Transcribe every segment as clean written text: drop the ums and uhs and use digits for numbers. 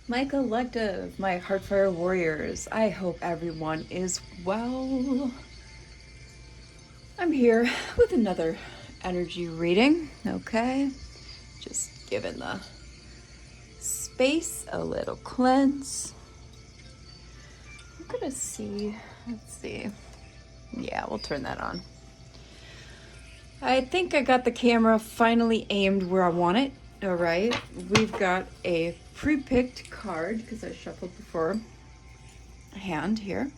My collective, my heartfire warriors, I hope everyone is well. I'm here with another energy reading, okay? Just giving the space a little cleanse. I'm gonna see, let's see. Yeah, we'll turn that on. I think I got the camera finally aimed where I want it. All right, we've got a pre-picked card because I shuffled before hand here.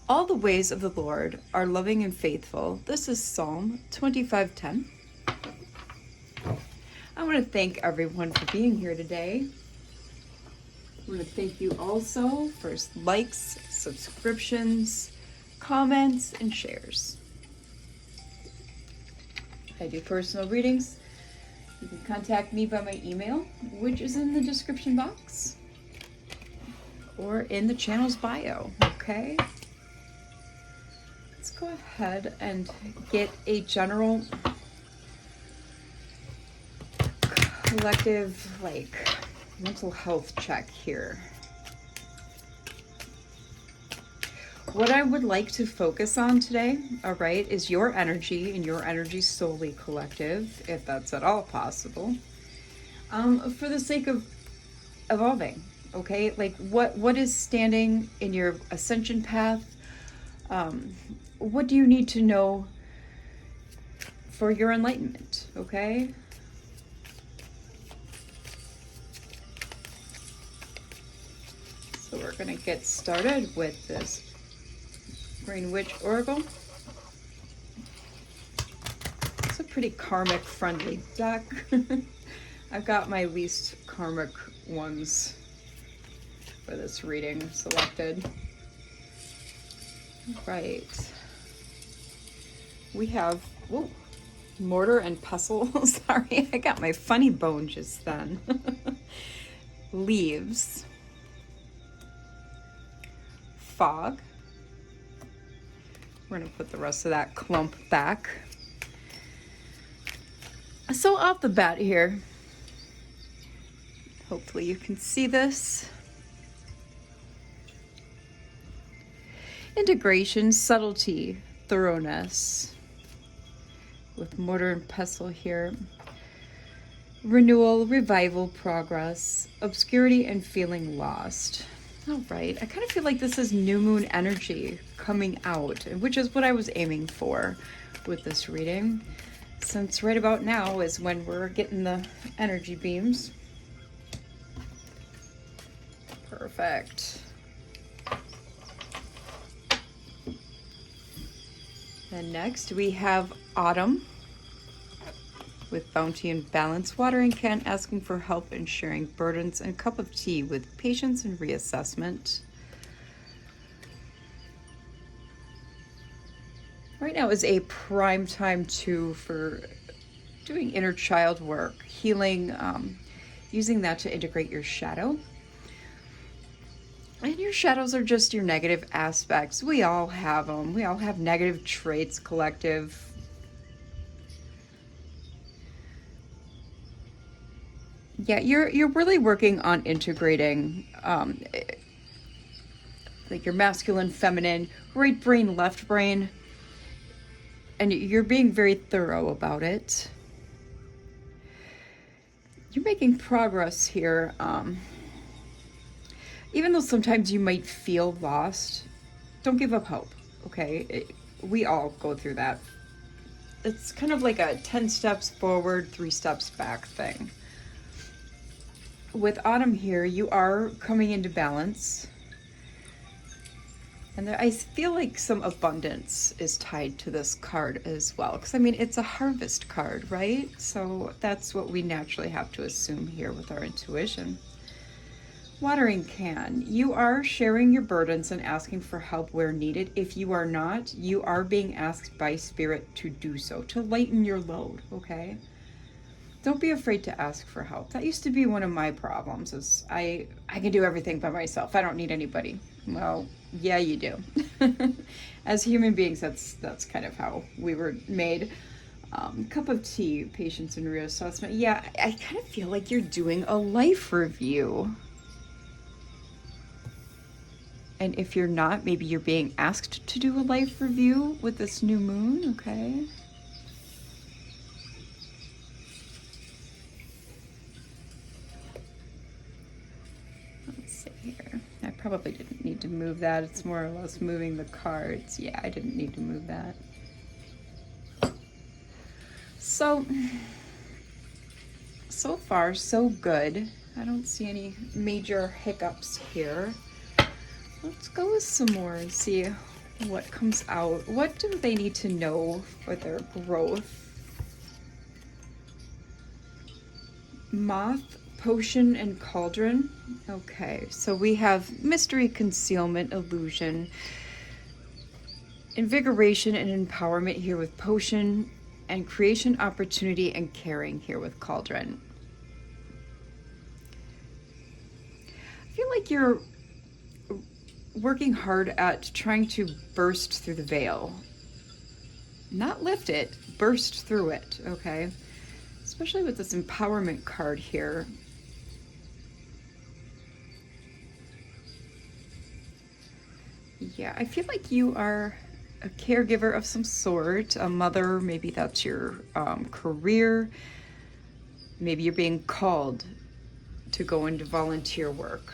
All the ways of the Lord are loving and faithful. This is Psalm 25:10. I want to thank everyone for being here today. I want to thank you also for likes, subscriptions, comments, and shares. I do personal readings. You can contact me by my email, which is in the description box or in the channel's bio, okay? Let's go ahead and get a general collective, mental health check here. What I would like to focus on today, all right, is your energy and your energy solely collective, if that's at all possible, for the sake of evolving, okay? Like what is standing in your ascension path? What do you need to know for your enlightenment, okay? So we're gonna get started with this Green Witch Oracle. It's a pretty karmic friendly deck. I've got my least karmic ones for this reading selected. Right. We have mortar and pestle. Sorry, I got my funny bone just then. Leaves. Fog. We're going to put the rest of that clump back. So off the bat here, hopefully you can see this. Integration, subtlety, thoroughness. With mortar and pestle here. Renewal, revival, progress, obscurity, and feeling lost. All right, I kind of feel like this is new moon energy coming out, which is what I was aiming for with this reading, since right about now is when we're getting the energy beams. Perfect. And next we have autumn with bounty and balance, watering can, asking for help and sharing burdens, and cup of tea with patience and reassessment. Right now is a prime time too for doing inner child work, healing, using that to integrate your shadow. And your shadows are just your negative aspects. We all have them. We all have negative traits, collective. Yeah, you're really working on integrating like your masculine, feminine, right brain, left brain, and you're being very thorough about it. You're making progress here. Even though sometimes you might feel lost, don't give up hope, okay? We all go through that. It's kind of like a 10 steps forward, 3 steps back thing. With autumn here, you are coming into balance. And I feel like some abundance is tied to this card as well. Because, I mean, it's a harvest card, right? So that's what we naturally have to assume here with our intuition. Watering can. You are sharing your burdens and asking for help where needed. If you are not, you are being asked by Spirit to do so, to lighten your load, okay? Don't be afraid to ask for help. That used to be one of my problems, is I can do everything by myself. I don't need anybody. Well, yeah, you do. As human beings, that's kind of how we were made. Cup of tea, patience and reassessment. Yeah, I kind of feel like you're doing a life review. And if you're not, maybe you're being asked to do a life review with this new moon, okay? Let's see here. I probably didn't need to move that. It's more or less moving the cards. Yeah, I didn't need to move that. So far, so good. I don't see any major hiccups here. Let's go with some more and see what comes out. What do they need to know for their growth? Moth, potion, and cauldron. Okay, so we have mystery, concealment, illusion, invigoration, and empowerment here with potion, and creation, opportunity, and caring here with cauldron. I feel like you're working hard at trying to burst through the veil. Not lift it, burst through it, okay? Especially with this empowerment card here. Yeah, I feel like you are a caregiver of some sort, a mother, maybe that's your career. Maybe you're being called to go into volunteer work.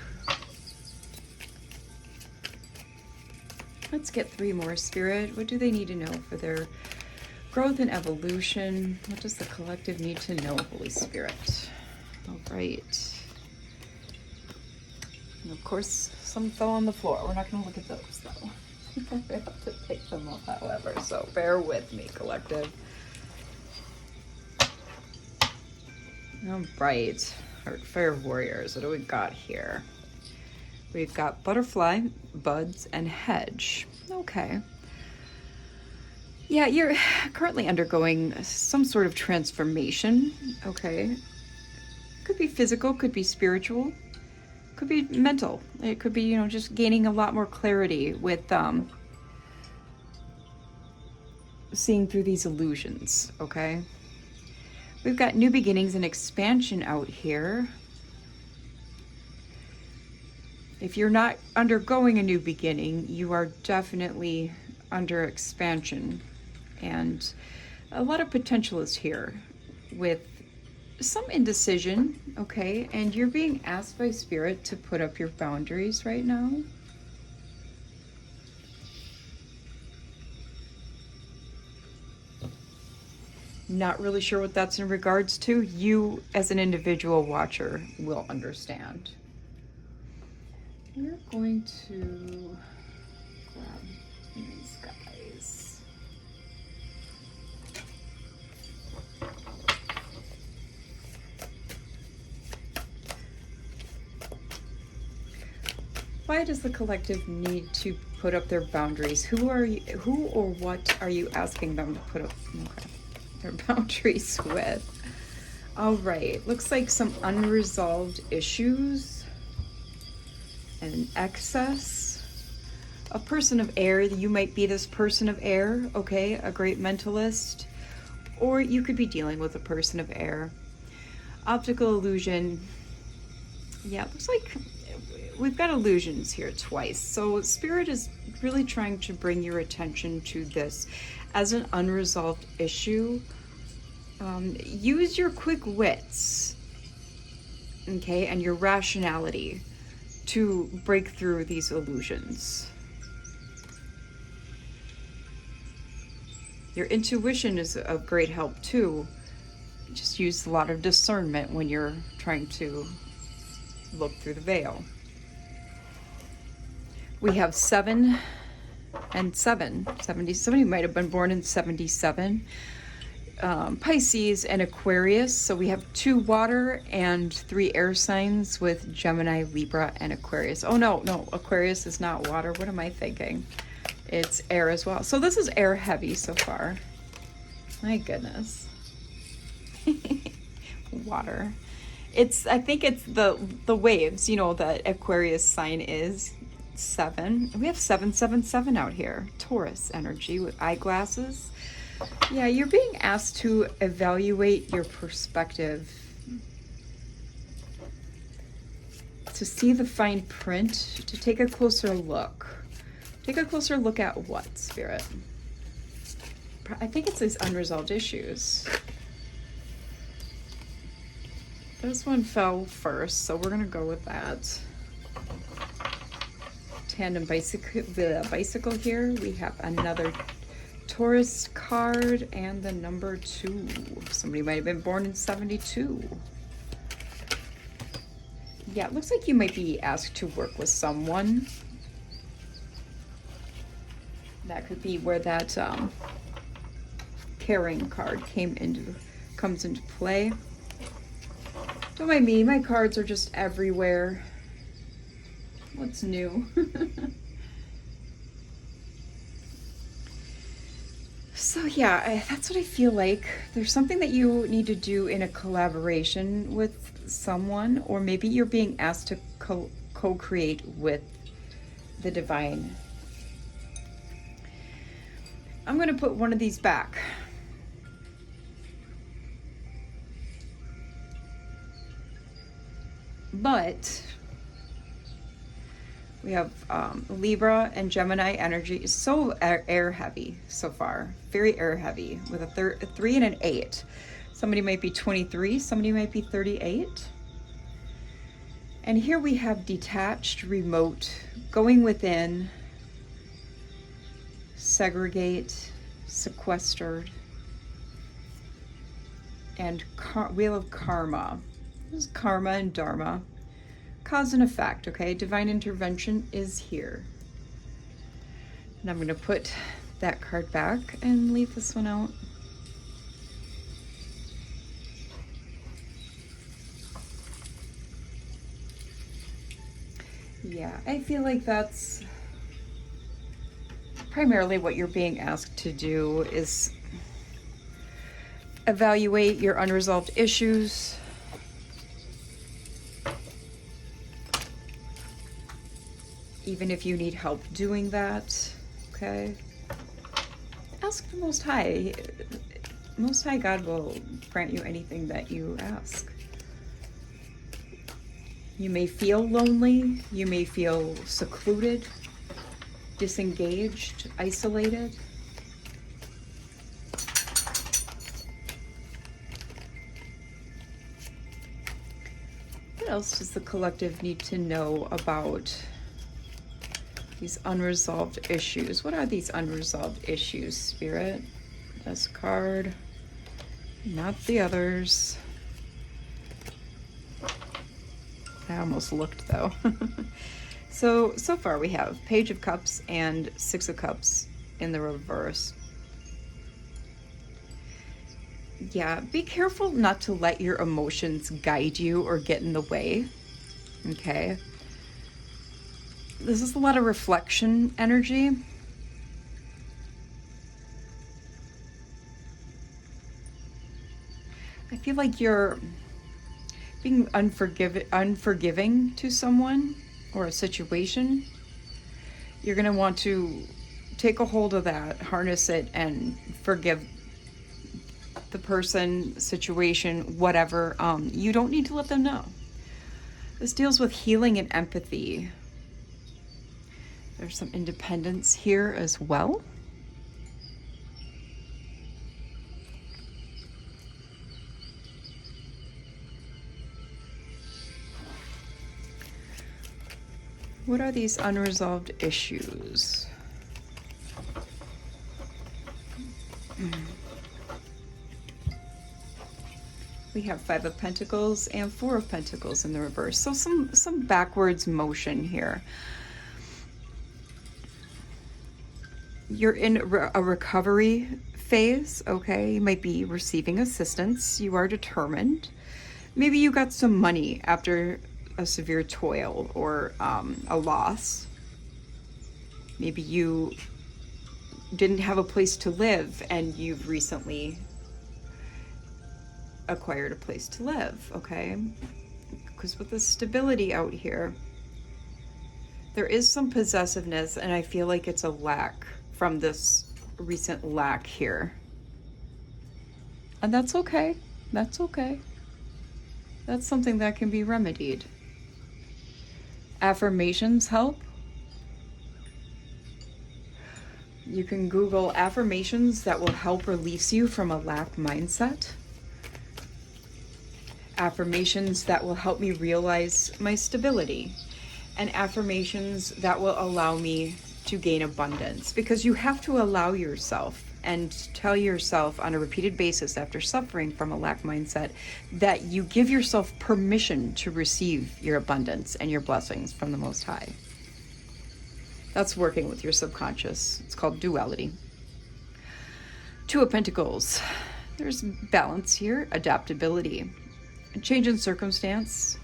Let's get 3 more, Spirit. What do they need to know for their growth and evolution? What does the collective need to know, Holy Spirit? All right. And of course, some fell on the floor. We're not going to look at those, though. We have to pick them up, however, so bear with me, collective. All right. Heartfire warriors. What do we got here? We've got butterfly, buds, and hedge. Okay. Yeah, you're currently undergoing some sort of transformation. Okay. Could be physical, could be spiritual, could be mental. It could be, just gaining a lot more clarity with seeing through these illusions. Okay. We've got new beginnings and expansion out here. If you're not undergoing a new beginning, you are definitely under expansion. And a lot of potential is here with some indecision, okay? And you're being asked by Spirit to put up your boundaries right now. Not really sure what that's in regards to. You, as an individual watcher, will understand. We're going to grab these guys. Why does the collective need to put up their boundaries? Who or what are you asking them to put up their boundaries with? All right, looks like some unresolved issues. And excess. A person of air, you might be this person of air, okay, a great mentalist, or you could be dealing with a person of air. Optical illusion, yeah, looks like we've got illusions here twice. So Spirit is really trying to bring your attention to this as an unresolved issue. Use your quick wits, okay, and your rationality to break through these illusions. Your intuition is of great help too. Just use a lot of discernment when you're trying to look through the veil. We have 7 and 7. 70. Somebody might have been born in 77. Pisces and Aquarius. So we have 2 water and 3 air signs with Gemini, Libra, and Aquarius. Oh no, Aquarius is not water. What am I thinking? It's air as well. So this is air heavy so far. My goodness. Water. I think it's the waves, that Aquarius sign is 7. We have 777 out here. Taurus energy with eyeglasses. Yeah, you're being asked to evaluate your perspective, to see the fine print, to take a closer look. Take a closer look at what, Spirit? I think it's these unresolved issues. This one fell first, so we're going to go with that. Tandem bicycle here. We have another Taurus card and the number 2. Somebody might have been born in 72. Yeah, it looks like you might be asked to work with someone. That could be where that caring card comes into play. Don't mind me, my cards are just everywhere. What's new? So yeah, that's what I feel like. There's something that you need to do in a collaboration with someone, or maybe you're being asked to co-create with the divine. I'm going to put one of these back. But we have Libra and Gemini energy. Is so air heavy so far. Very air heavy with a 3 and an 8. Somebody might be 23. Somebody might be 38. And here we have detached, remote, going within, segregate, sequestered, and Wheel of Karma. This is karma and dharma. Cause and effect, okay? Divine intervention is here. And I'm going to put that card back and leave this one out. Yeah, I feel like that's primarily what you're being asked to do, is evaluate your unresolved issues. Even if you need help doing that, okay? Ask the Most High. Most High God will grant you anything that you ask. You may feel lonely. You may feel secluded, disengaged, isolated. What else does the collective need to know about these unresolved issues? What are these unresolved issues, Spirit? This card, not the others. I almost looked though. So far we have Page of Cups and 6 of Cups in the reverse. Yeah, be careful not to let your emotions guide you or get in the way, okay? This is a lot of reflection energy. I feel like you're being unforgiving to someone or a situation. You're going to want to take a hold of that, harness it, and forgive the person, situation, whatever. You don't need to let them know. This deals with healing and empathy. There's some independence here as well. What are these unresolved issues? We have 5 of Pentacles and 4 of Pentacles in the reverse. So some backwards motion here. You're in a recovery phase, okay? You might be receiving assistance. You are determined. Maybe you got some money after a severe toil or a loss. Maybe you didn't have a place to live and you've recently acquired a place to live, okay? Because with the stability out here, there is some possessiveness, and I feel like it's a lack from this recent lack here. And that's okay. That's okay. That's something that can be remedied. Affirmations help. You can Google affirmations that will help release you from a lack mindset. Affirmations that will help me realize my stability. And affirmations that will allow me to gain abundance. Because you have to allow yourself and tell yourself on a repeated basis after suffering from a lack mindset that you give yourself permission to receive your abundance and your blessings from the Most High. That's working with your subconscious. It's called duality. Two of Pentacles. There's balance here, adaptability, a change in circumstance.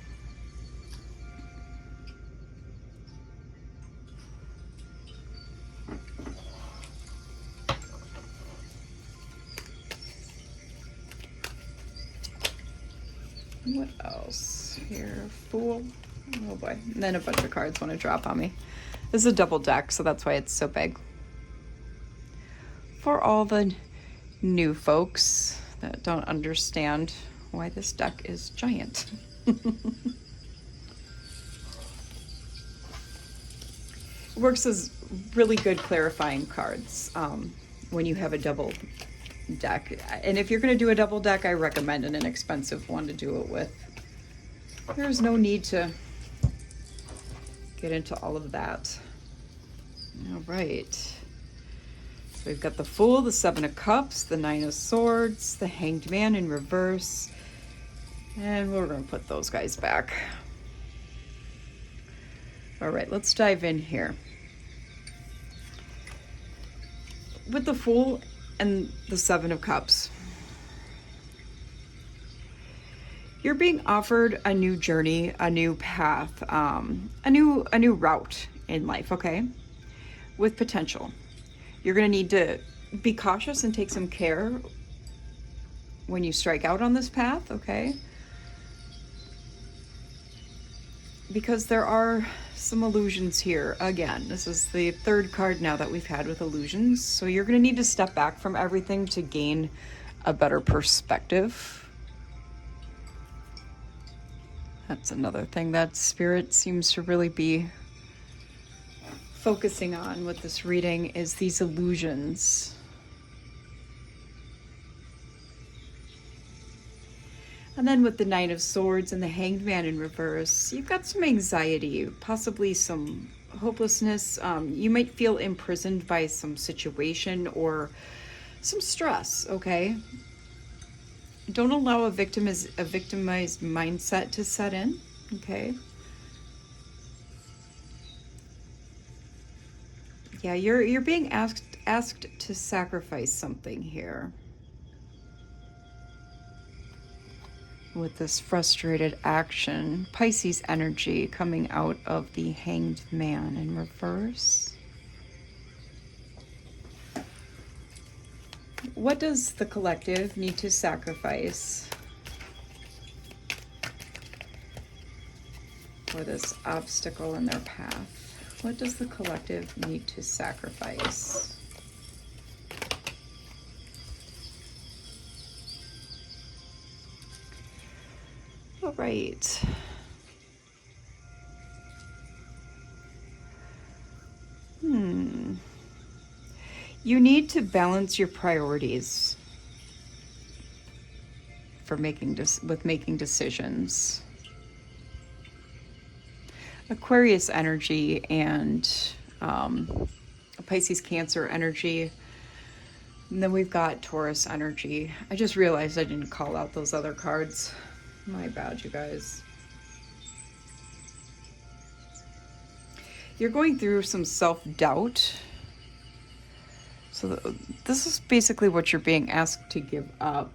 What else here? Fool. Oh boy. And then a bunch of cards want to drop on me. This is a double deck, so that's why it's so big. For all the new folks that don't understand why this deck is giant. It works as really good clarifying cards when you have a double deck. And if you're going to do a double deck, I recommend an inexpensive one to do it with. There's no need to get into all of that. All right. So we've got the Fool, the Seven of Cups, the Nine of Swords, the Hanged Man in reverse. And we're going to put those guys back. All right, let's dive in here. With the Fool and the Seven of Cups, you're being offered a new journey, a new path, a new route in life, okay? With potential. You're going to need to be cautious and take some care when you strike out on this path, okay? Because there are some illusions here. Again, this is the third card now that we've had with illusions. So you're going to need to step back from everything to gain a better perspective. That's another thing that Spirit seems to really be focusing on with this reading, is these illusions. And then with the Nine of Swords and the Hanged Man in reverse, you've got some anxiety, possibly some hopelessness. You might feel imprisoned by some situation or some stress, okay? Don't allow a victimized mindset to set in, okay? Yeah, you're being asked to sacrifice something here. With this frustrated action, Pisces energy coming out of the Hanged Man in reverse. What does the collective need to sacrifice for this obstacle in their path? What does the collective need to sacrifice? All right. You need to balance your priorities for making decisions. Aquarius energy and Pisces Cancer energy. And then we've got Taurus energy. I just realized I didn't call out those other cards. My bad, you guys. You're going through some self-doubt. So this is basically what you're being asked to give up.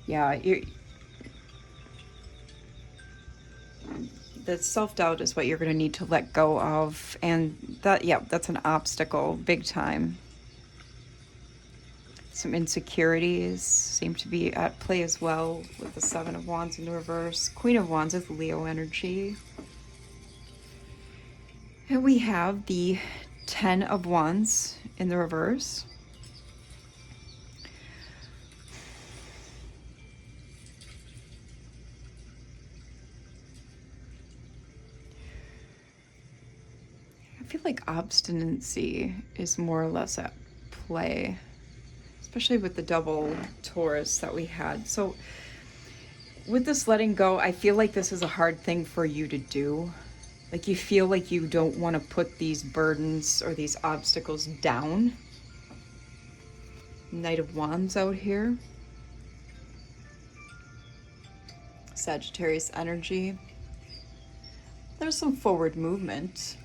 Yeah, the self-doubt is what you're going to need to let go of. And that's an obstacle, big time. Some insecurities seem to be at play as well with the Seven of Wands in the reverse. Queen of Wands is Leo energy. And we have the Ten of Wands in the reverse. feel like obstinacy is more or less at play, especially with the double Taurus that we had. So with this letting go, I feel like this is a hard thing for you to do. Like you feel like you don't want to put these burdens or these obstacles down. Knight of Wands out here. Sagittarius energy. There's some forward movement.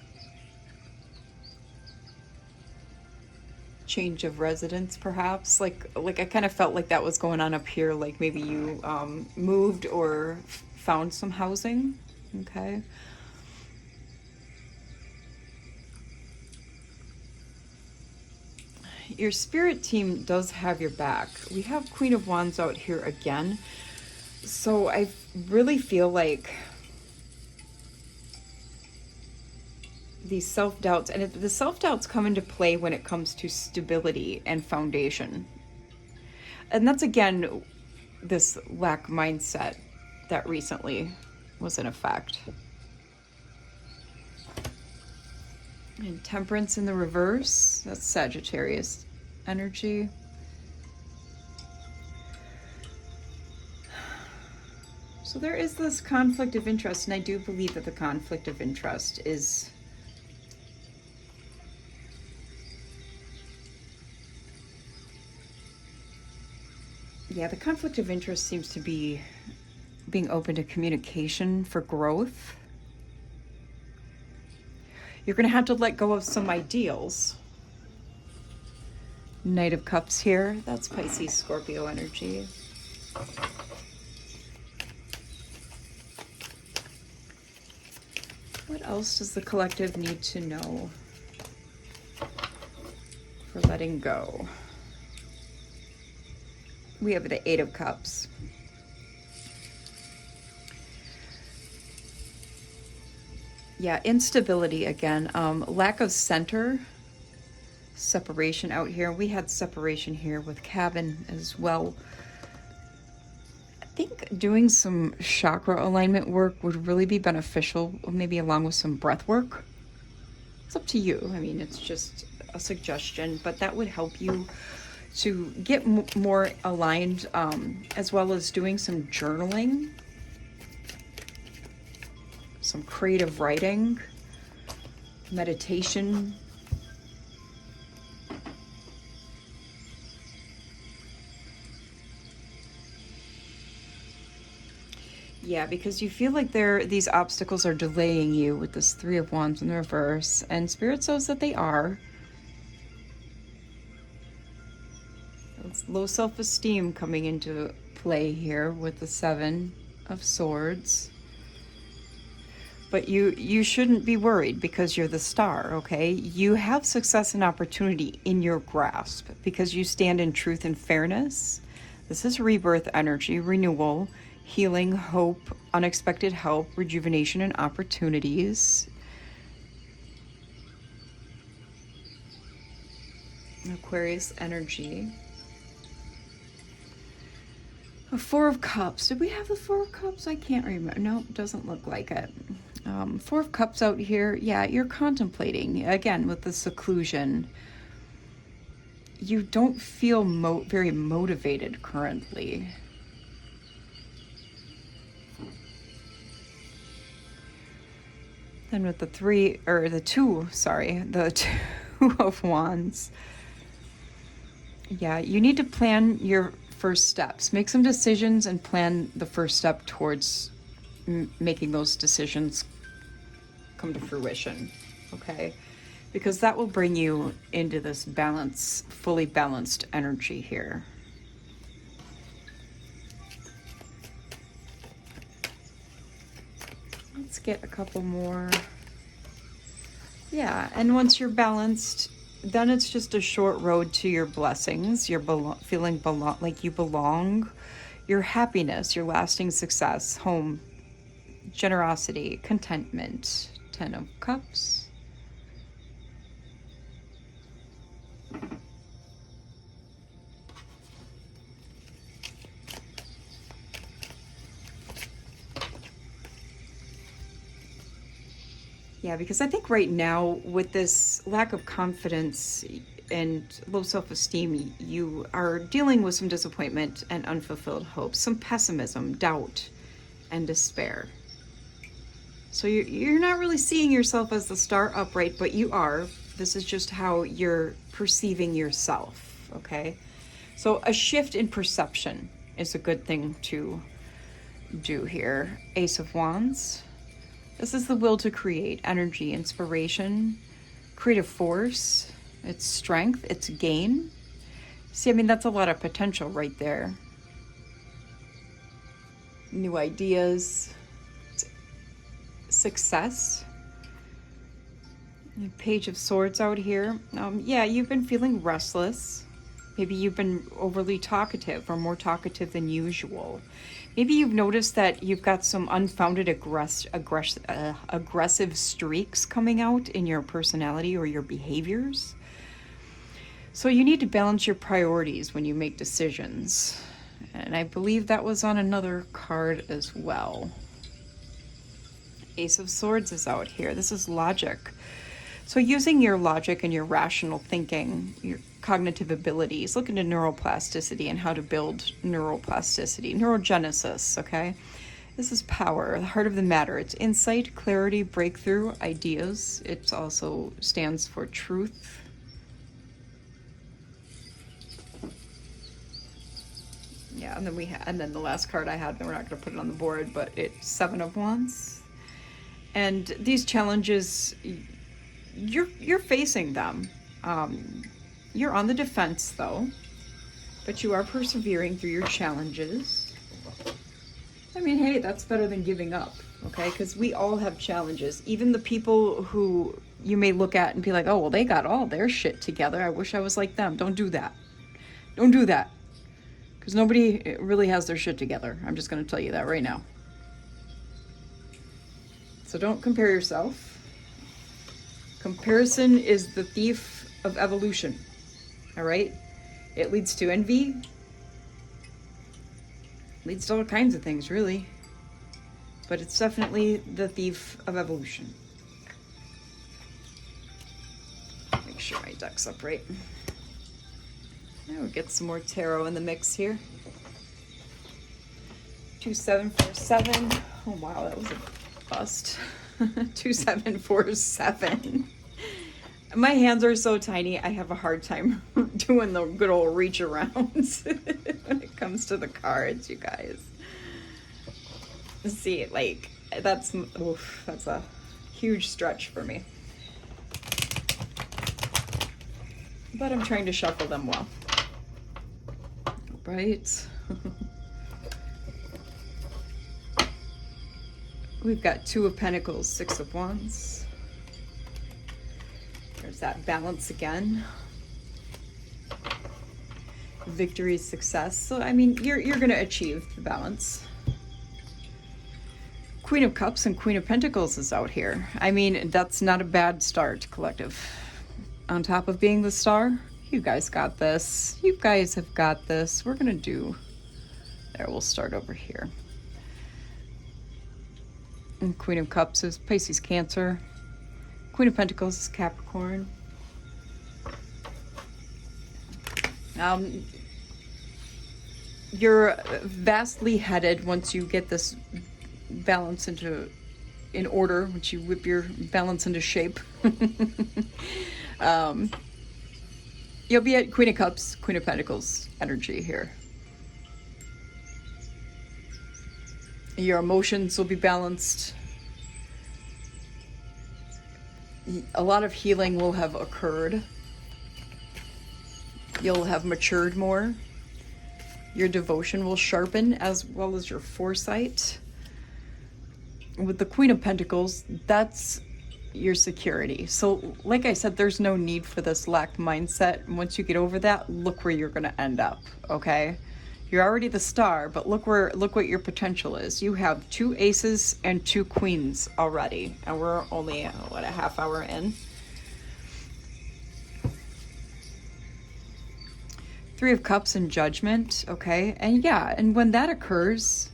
Change of residence, perhaps. Like I kind of felt like that was going on up here. Like maybe you moved or found some housing. Okay. Your spirit team does have your back. We have Queen of Wands out here again. So I really feel like these self-doubts, and the self-doubts come into play when it comes to stability and foundation. And that's, again, this lack mindset that recently was in effect. And Temperance in the reverse, that's Sagittarius energy. So there is this conflict of interest, and I do believe that the conflict of interest is the conflict of interest seems to be being open to communication for growth. You're going to have to let go of some ideals. Knight of Cups here, that's Pisces, Scorpio energy. What else does the collective need to know for letting go? We have the Eight of Cups. Yeah, instability again. Lack of center, separation out here. We had separation here with Cabin as well. I think doing some chakra alignment work would really be beneficial, maybe along with some breath work. It's up to you. I mean, it's just a suggestion, but that would help you to get more aligned, as well as doing some journaling, some creative writing, meditation. Yeah, because you feel like these obstacles are delaying you with this Three of Wands in the reverse, and Spirit says that they are. It's low self-esteem coming into play here with the Seven of Swords. But you shouldn't be worried because you're the star, okay? You have success and opportunity in your grasp because you stand in truth and fairness. This is rebirth energy, renewal, healing, hope, unexpected help, rejuvenation, and opportunities. Aquarius energy. A Four of Cups. Did we have the Four of Cups? I can't remember. No, doesn't look like it. Four of Cups out here. Yeah, you're contemplating. Again, with the seclusion. You don't feel very motivated currently. Then with the Two of Wands. Yeah, you need to plan your first steps. Make some decisions and plan the first step towards making those decisions come to fruition, okay? Because that will bring you into this fully balanced energy here. Let's get a couple more. Yeah, and once you're balanced, then it's just a short road to your blessings, your feeling like you belong, your happiness, your lasting success, home, generosity, contentment. 10 of Cups. Yeah, because I think right now with this lack of confidence and low self-esteem, you are dealing with some disappointment and unfulfilled hopes, some pessimism, doubt, and despair. So you're not really seeing yourself as the star upright, but you are. This is just how you're perceiving yourself, okay? So a shift in perception is a good thing to do here. Ace of Wands. This is the will to create, energy, inspiration, creative force, it's strength, it's gain. See, I mean, that's a lot of potential right there. New ideas, success. Page of Swords out here. Yeah, you've been feeling restless. Maybe you've been overly talkative or more talkative than usual. Maybe you've noticed that you've got some unfounded aggressive streaks coming out in your personality or your behaviors. So you need to balance your priorities when you make decisions. And I believe that was on another card as well. Ace of Swords is out here. This is logic. So using your logic and your rational thinking, your cognitive abilities, look into neuroplasticity and how to build neuroplasticity, neurogenesis, okay? This is power, the heart of the matter. It's insight, clarity, breakthrough, ideas. It also stands for truth. Yeah, and then the last card I had, we're not going to put it on the board, but it's Seven of Wands. And these challenges, you're facing them. You're on the defense though, but you are persevering through your challenges. I mean, hey, that's better than giving up, okay? Because we all have challenges. Even the people who you may look at and be like, oh, well, they got all their shit together. I wish I was like them. Don't do that. Don't do that. Because nobody really has their shit together. I'm just going to tell you that right now. So don't compare yourself. Comparison is the thief of evolution. All right? It leads to envy. Leads to all kinds of things, really. But it's definitely the thief of evolution. Make sure my deck's upright. Now we'll get some more tarot in the mix here. 2747. Oh wow, that was a bust. 2747. My hands are so tiny, I have a hard time doing the good old reach arounds when it comes to the cards, you guys. See, like, that's a huge stretch for me. But I'm trying to shuffle them well. Right? We've got Two of Pentacles, Six of Wands. There's that balance again. Victory, success. So, I mean, you're going to achieve the balance. Queen of Cups and Queen of Pentacles is out here. I mean, that's not a bad start, collective. On top of being the star, you guys got this. You guys have got this. We're going to do... There, we'll start over here. And Queen of Cups is Pisces, Cancer. Queen of Pentacles is Capricorn. You're vastly headed once you get this balance in order, once you whip your balance into shape. You'll be at Queen of Cups, Queen of Pentacles energy here. Your emotions will be balanced. A lot of healing will have occurred. You'll have matured more. Your devotion will sharpen as well as your foresight. With the Queen of Pentacles, that's your security. So like I said, there's no need for this lack mindset. And once you get over that, look where you're going to end up, okay? You're already the star, but look what your potential is. You have 2 aces and 2 queens already, and we're only what, a half hour in. 3 of Cups and Judgment, okay? And yeah, and when that occurs,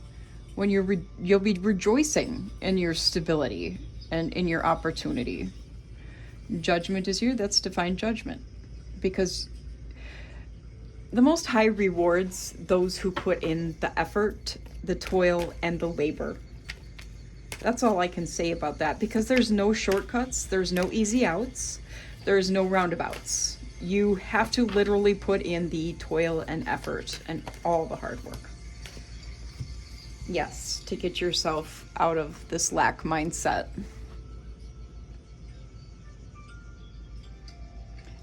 when you'll be rejoicing in your stability. and in your opportunity. Judgment is here. That's divine judgment. Because the Most High rewards those who put in the effort, the toil, and the labor. That's all I can say about that, because there's no shortcuts, there's no easy outs, there's no roundabouts. You have to literally put in the toil and effort and all the hard work. Yes, to get yourself out of this lack mindset.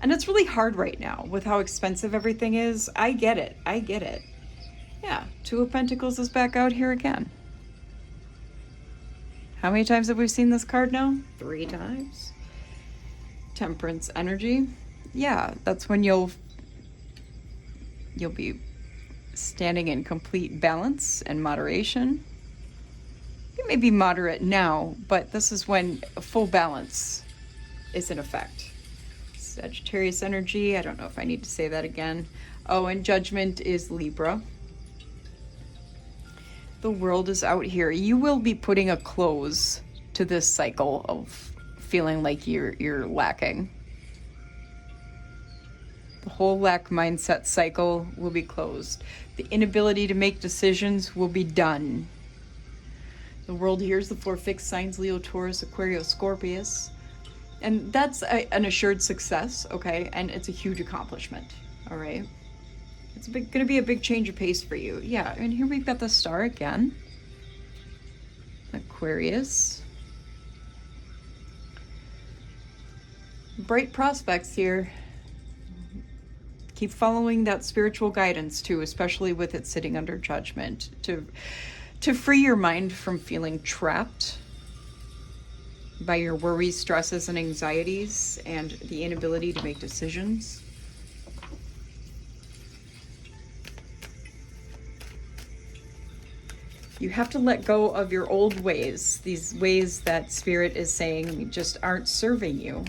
And it's really hard right now with how expensive everything is. I get it. Yeah, Two of Pentacles is back out here again. How many times have we seen this card now? 3 times. Temperance energy. Yeah, that's when you'll be standing in complete balance and moderation. You may be moderate now, but this is when full balance is in effect. Sagittarius energy. I don't know if I need to say that again. Oh, and Judgment is Libra. The World is out here. You will be putting a close to this cycle of feeling like you're lacking. The whole lack mindset cycle will be closed. The inability to make decisions will be done. The World here is the 4 fixed signs: Leo, Taurus, Aquarius, Scorpius. And that's an assured success, okay? And it's a huge accomplishment, all right? It's going to be a big change of pace for you. Yeah, and here we've got the Star again. Aquarius. Bright prospects here. Keep following that spiritual guidance too, especially with it sitting under Judgment, to free your mind from feeling trapped by your worries, stresses, and anxieties, and the inability to make decisions. You have to let go of your old ways, these ways that Spirit is saying just aren't serving you.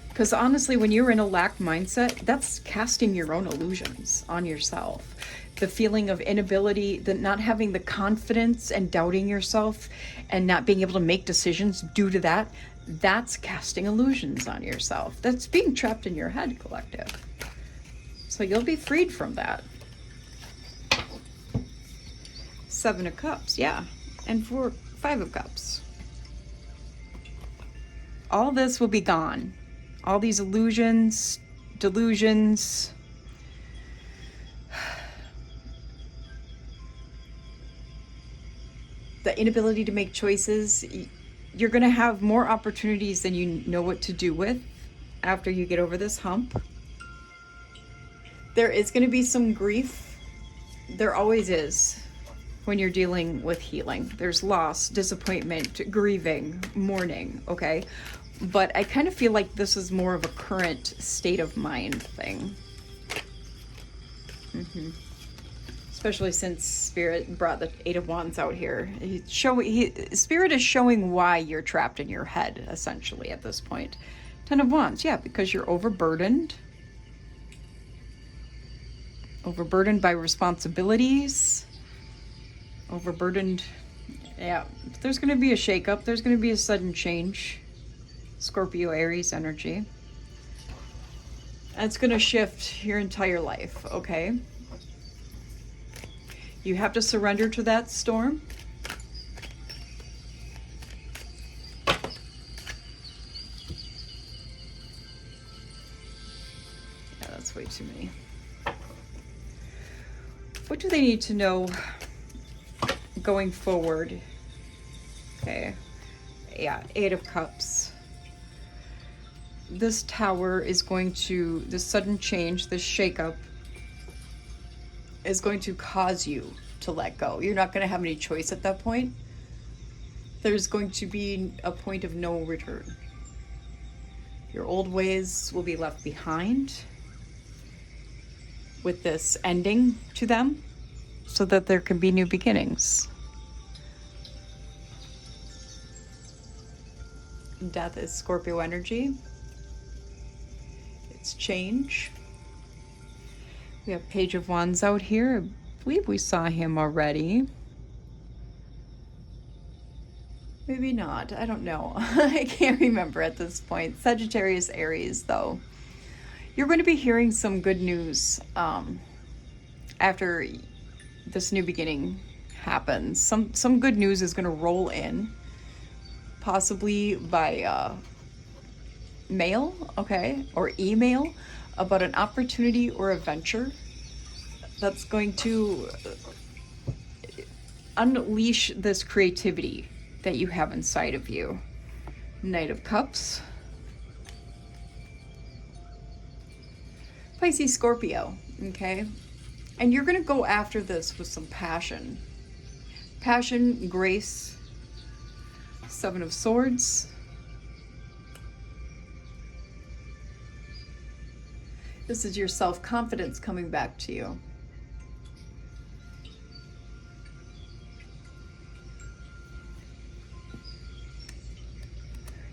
Because honestly, when you're in a lack mindset, that's casting your own illusions on yourself. The feeling of inability, the not having the confidence and doubting yourself and not being able to make decisions due to that, that's casting illusions on yourself. That's being trapped in your head, collective. So you'll be freed from that. 7 of Cups, yeah. And 5 of Cups. All this will be gone. All these illusions, delusions, the inability to make choices. You're going to have more opportunities than you know what to do with after you get over this hump. There is going to be some grief. There always is when you're dealing with healing. There's loss, disappointment, grieving, mourning, okay? But I kind of feel like this is more of a current state of mind thing. Especially since Spirit brought the 8 of Wands out here. Spirit is showing why you're trapped in your head, essentially, at this point. 10 of Wands, yeah, because you're overburdened. Overburdened by responsibilities. Overburdened, yeah. There's going to be a shakeup. There's going to be a sudden change. Scorpio, Aries energy. And it's going to shift your entire life, okay? You have to surrender to that storm. Yeah, that's way too many. What do they need to know going forward? Okay. Yeah, 8 of Cups. This Tower is going to, this sudden change, this shakeup is going to cause you to let go. You're not going to have any choice at that point. There's going to be a point of no return. Your old ways will be left behind with this ending to them so that there can be new beginnings. Death is Scorpio energy. It's change. We have Page of Wands out here. I believe we saw him already. Maybe not. I don't know. I can't remember at this point. Sagittarius, Aries, though. You're going to be hearing some good news after this new beginning happens. Some good news is going to roll in, possibly by mail, okay, or email, about an opportunity or a venture that's going to unleash this creativity that you have inside of you. Knight of Cups. Pisces, Scorpio, okay? And you're going to go after this with some passion. Passion, grace, Seven of Swords. This is your self-confidence coming back to you.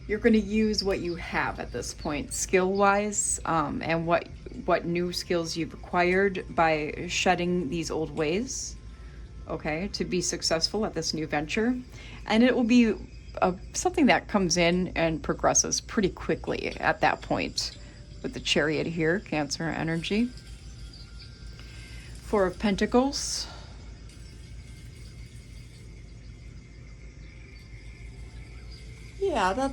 You're going to use what you have at this point, skill-wise, and what new skills you've acquired by shedding these old ways, okay, to be successful at this new venture. And it will be something that comes in and progresses pretty quickly at that point. With the Chariot here, Cancer energy. Four of Pentacles. Yeah,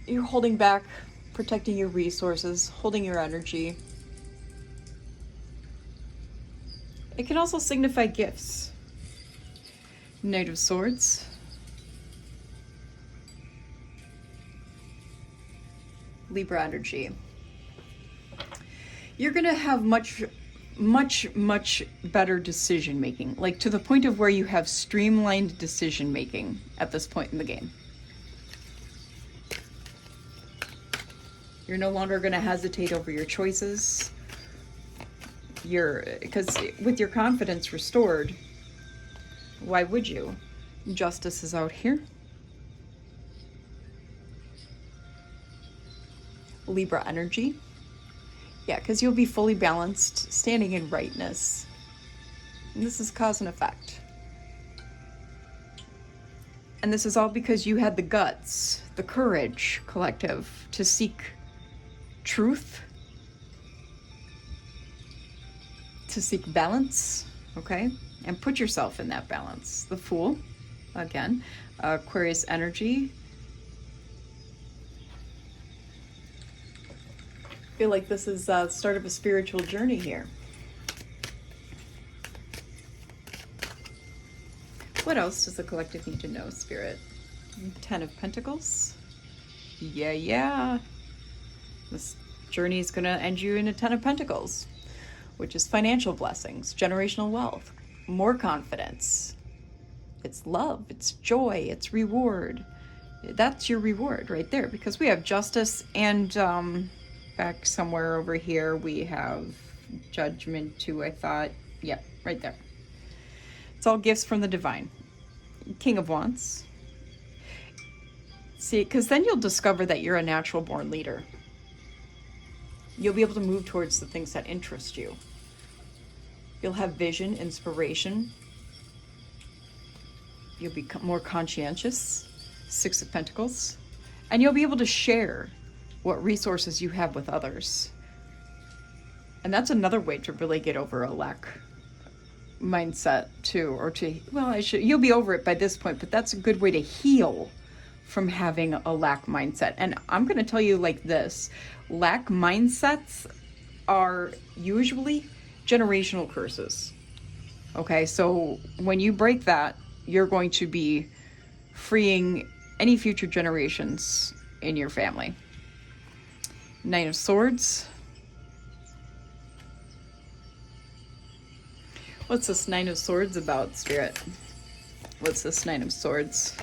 you're holding back, protecting your resources, holding your energy. It can also signify gifts. Knight of Swords. Libra energy. You're going to have much better decision making, like to the point of where you have streamlined decision making at this point in the game. You're no longer going to hesitate over your choices. Because with your confidence restored, why would you? Justice is out here. Libra energy. Yeah, because you'll be fully balanced, standing in rightness. And this is cause and effect. And this is all because you had the guts, the courage, collective, to seek truth, to seek balance, okay? And put yourself in that balance. The Fool, again, Aquarius energy. I feel like this is the start of a spiritual journey here. What else does the collective need to know, Spirit? 10 of Pentacles. Yeah. This journey is going to end you in a 10 of Pentacles, which is financial blessings, generational wealth, more confidence. It's love, it's joy, it's reward. That's your reward right there, because we have justice and back somewhere over here we have Judgment too, I thought. Yeah, right there. It's all gifts from the divine. King of Wands. See, because then you'll discover that you're a natural born leader. You'll be able to move towards the things that interest you. You'll have vision, inspiration. You'll be more conscientious. 6 of Pentacles. And you'll be able to share what resources you have with others. And that's another way to really get over a lack mindset too, or you'll be over it by this point, but that's a good way to heal from having a lack mindset. And I'm going to tell you like this, lack mindsets are usually generational curses. Okay, so when you break that, you're going to be freeing any future generations in your family. Knight of Swords. What's this Knight of Swords about, Spirit? What's this Knight of Swords?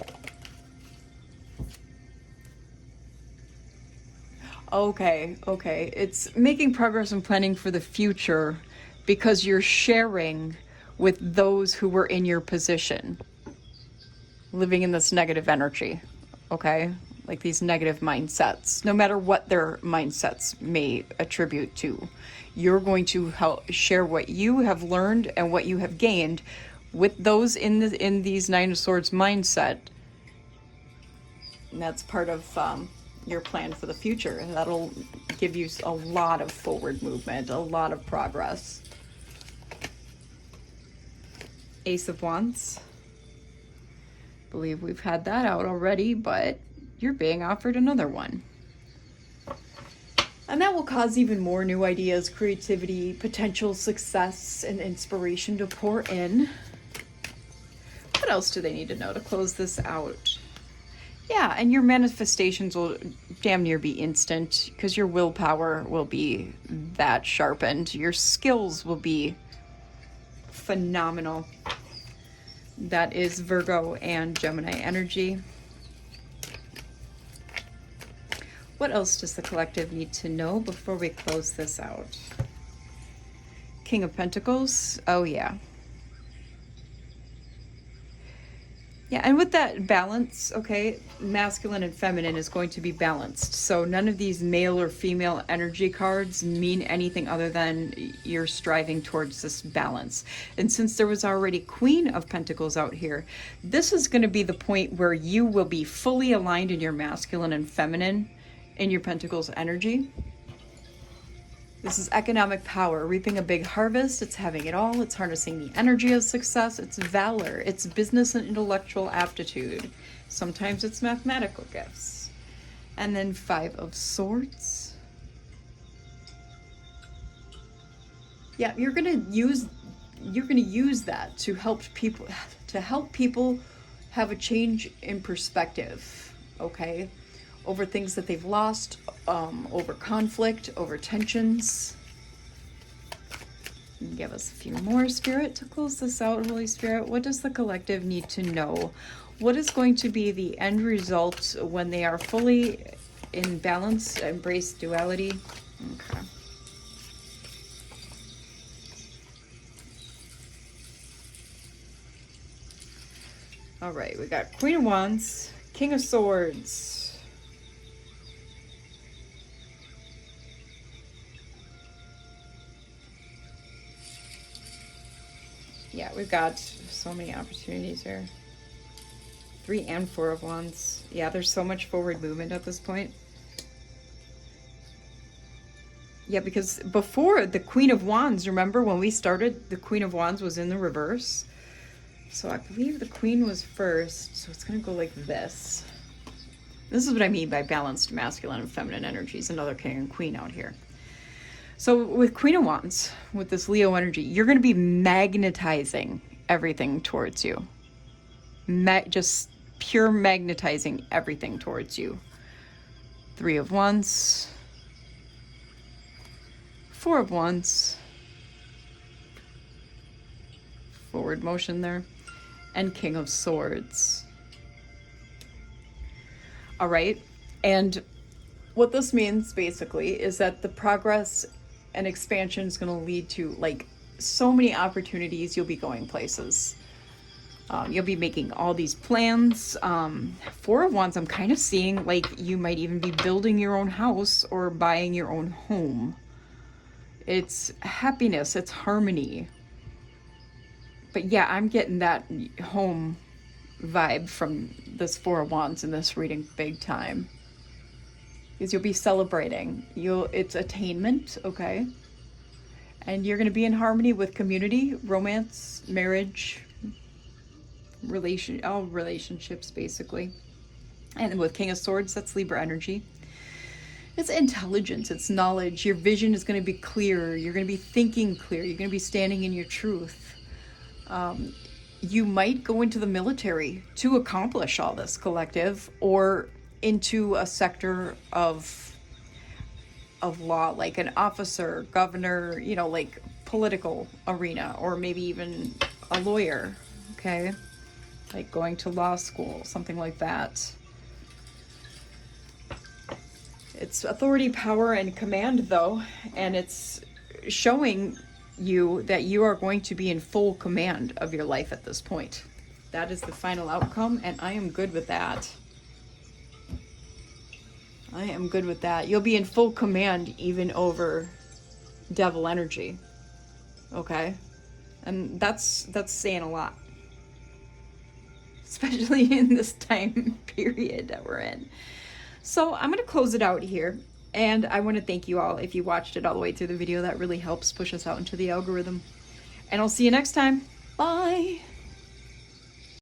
Okay. It's making progress and planning for the future because you're sharing with those who were in your position, living in this negative energy, okay? Like these negative mindsets, no matter what their mindsets may attribute to. You're going to help share what you have learned and what you have gained with those in these Nine of Swords mindset. And that's part of your plan for the future. And that'll give you a lot of forward movement, a lot of progress. Ace of Wands. Believe we've had that out already, but you're being offered another one. And that will cause even more new ideas, creativity, potential success, and inspiration to pour in. What else do they need to know to close this out? Yeah, and your manifestations will damn near be instant because your willpower will be that sharpened. Your skills will be phenomenal. That is Virgo and Gemini energy. What else does the collective need to know before we close this out? King of Pentacles. Oh, yeah. Yeah, and with that balance, okay, masculine and feminine is going to be balanced. So none of these male or female energy cards mean anything other than you're striving towards this balance. And since there was already Queen of Pentacles out here, this is going to be the point where you will be fully aligned in your masculine and feminine in your Pentacles energy. This is economic power, reaping a big harvest. It's having it all. It's harnessing the energy of success. It's valor. It's business and intellectual aptitude. Sometimes it's mathematical gifts. And then Five of Swords. Yeah, you're gonna use that to help people have a change in perspective, okay? Over things that they've lost, over conflict, over tensions. Give us a few more, Spirit, to close this out. Holy Spirit, what does the collective need to know? What is going to be the end result when they are fully in balance, embrace duality? Okay. All right, we got Queen of Wands, King of Swords. Yeah, we've got so many opportunities here. 3 and 4 of Wands. Yeah, there's so much forward movement at this point. Yeah, because before the Queen of Wands, remember when we started, the Queen of Wands was in the reverse. So I believe the Queen was first. So it's going to go like this. This is what I mean by balanced masculine and feminine energies. Another King and Queen out here. So with Queen of Wands, with this Leo energy, you're going to be magnetizing everything towards you. Just pure magnetizing everything towards you. 3 of Wands. 4 of Wands. Forward motion there. And King of Swords. All right. And what this means basically is that the progress and expansion is going to lead to like so many opportunities. You'll be going places. You'll be making all these plans. 4 of Wands, I'm kind of seeing like you might even be building your own house or buying your own home. It's happiness. It's harmony. But yeah, I'm getting that home vibe from this 4 of Wands in this reading big time. Because you'll be celebrating. It's attainment, okay? And you're going to be in harmony with community, romance, marriage, all relationships, basically. And with King of Swords, that's Libra energy. It's intelligence, it's knowledge. Your vision is going to be clear. You're going to be thinking clear. You're going to be standing in your truth. You might go into the military to accomplish all this, collective, or into a sector of law, like an officer, governor, like political arena, or maybe even a lawyer, okay? Like going to law school, something like that. It's authority, power, and command, though, and it's showing you that you are going to be in full command of your life at this point. That is the final outcome, and I am good with that. I am good with that. You'll be in full command even over devil energy. Okay? And that's saying a lot, especially in this time period that we're in. So I'm going to close it out here. And I want to thank you all if you watched it all the way through the video. That really helps push us out into the algorithm. And I'll see you next time. Bye.